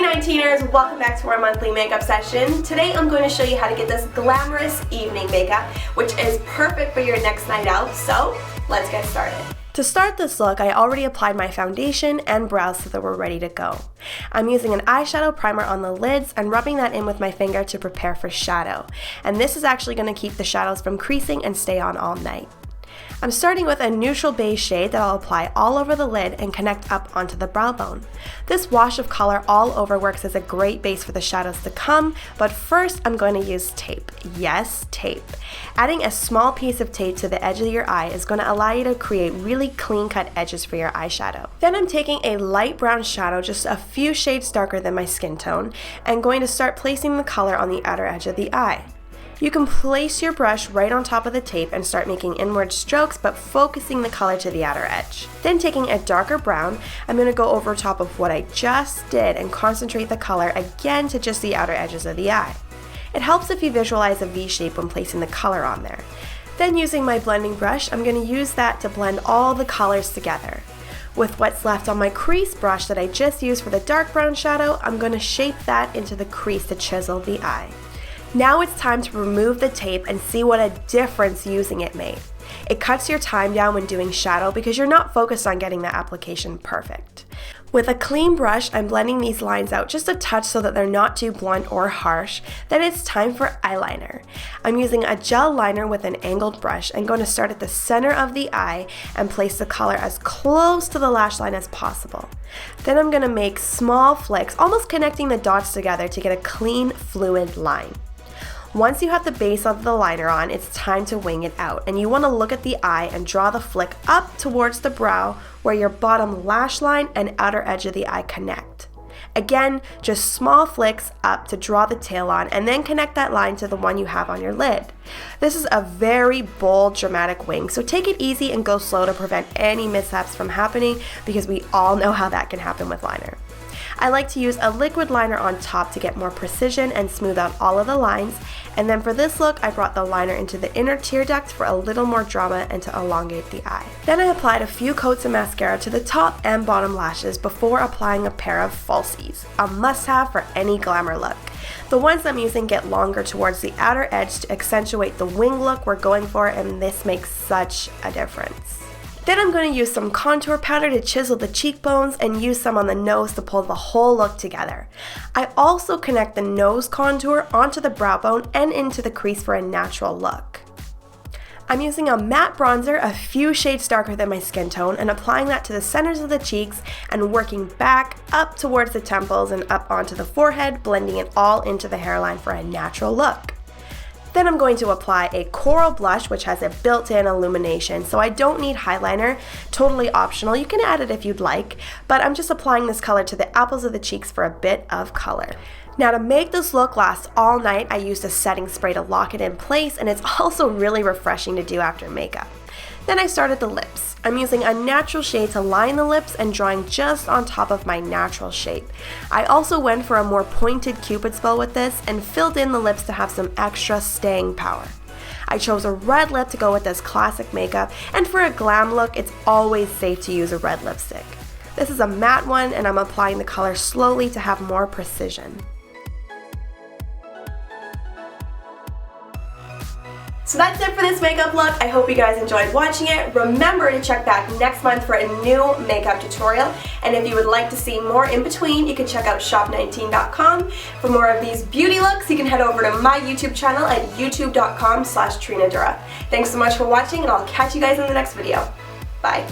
2019ers, welcome back to our monthly makeup session. Today I'm going to show you how to get this glamorous evening makeup, which is perfect for your next night out, so let's get started. To start this look, I already applied my foundation and brows so that we're ready to go. I'm using an eyeshadow primer on the lids and rubbing that in with my finger to prepare for shadow. And this is actually going to keep the shadows from creasing and stay on all night. I'm starting with a neutral beige shade that I'll apply all over the lid and connect up onto the brow bone. This wash of color all over works as a great base for the shadows to come, but first I'm going to use tape. Yes, tape. Adding a small piece of tape to the edge of your eye is going to allow you to create really clean-cut edges for your eyeshadow. Then I'm taking a light brown shadow, just a few shades darker than my skin tone, and going to start placing the color on the outer edge of the eye. You can place your brush right on top of the tape and start making inward strokes, but focusing the color to the outer edge. Then taking a darker brown, I'm going to go over top of what I just did and concentrate the color again to just the outer edges of the eye. It helps if you visualize a V shape when placing the color on there. Then using my blending brush, I'm going to use that to blend all the colors together. With what's left on my crease brush that I just used for the dark brown shadow, I'm going to shape that into the crease to chisel the eye. Now it's time to remove the tape and see what a difference using it made. It cuts your time down when doing shadow because you're not focused on getting the application perfect. With a clean brush, I'm blending these lines out just a touch so that they're not too blunt or harsh. Then it's time for eyeliner. I'm using a gel liner with an angled brush and going to start at the center of the eye and place the color as close to the lash line as possible. Then I'm going to make small flicks, almost connecting the dots together to get a clean, fluid line. Once you have the base of the liner on, it's time to wing it out, and you want to look at the eye and draw the flick up towards the brow where your bottom lash line and outer edge of the eye connect. Again, just small flicks up to draw the tail on and then connect that line to the one you have on your lid. This is a very bold, dramatic wing, so take it easy and go slow to prevent any mishaps from happening because we all know how that can happen with liner. I like to use a liquid liner on top to get more precision and smooth out all of the lines, and then for this look I brought the liner into the inner tear duct for a little more drama and to elongate the eye. Then I applied a few coats of mascara to the top and bottom lashes before applying a pair of falsies, a must-have for any glamour look. The ones I'm using get longer towards the outer edge to accentuate the wing look we're going for, and this makes such a difference. Then I'm going to use some contour powder to chisel the cheekbones and use some on the nose to pull the whole look together. I also connect the nose contour onto the brow bone and into the crease for a natural look. I'm using a matte bronzer a few shades darker than my skin tone and applying that to the centers of the cheeks and working back up towards the temples and up onto the forehead, blending it all into the hairline for a natural look. Then I'm going to apply a coral blush which has a built-in illumination, so I don't need eyeliner, totally optional. You can add it if you'd like, but I'm just applying this color to the apples of the cheeks for a bit of color. Now to make this look last all night, I used a setting spray to lock it in place, and it's also really refreshing to do after makeup. Then I started the lips. I'm using a natural shade to line the lips and drawing just on top of my natural shape. I also went for a more pointed cupid's bow with this and filled in the lips to have some extra staying power. I chose a red lip to go with this classic makeup, and for a glam look, it's always safe to use a red lipstick. This is a matte one, and I'm applying the color slowly to have more precision. So that's it for this makeup look. I hope you guys enjoyed watching it. Remember to check back next month for a new makeup tutorial. And if you would like to see more in between, you can check out shop19.com. For more of these beauty looks, you can head over to my YouTube channel at youtube.com/Trina Duhra. Thanks so much for watching, and I'll catch you guys in the next video. Bye.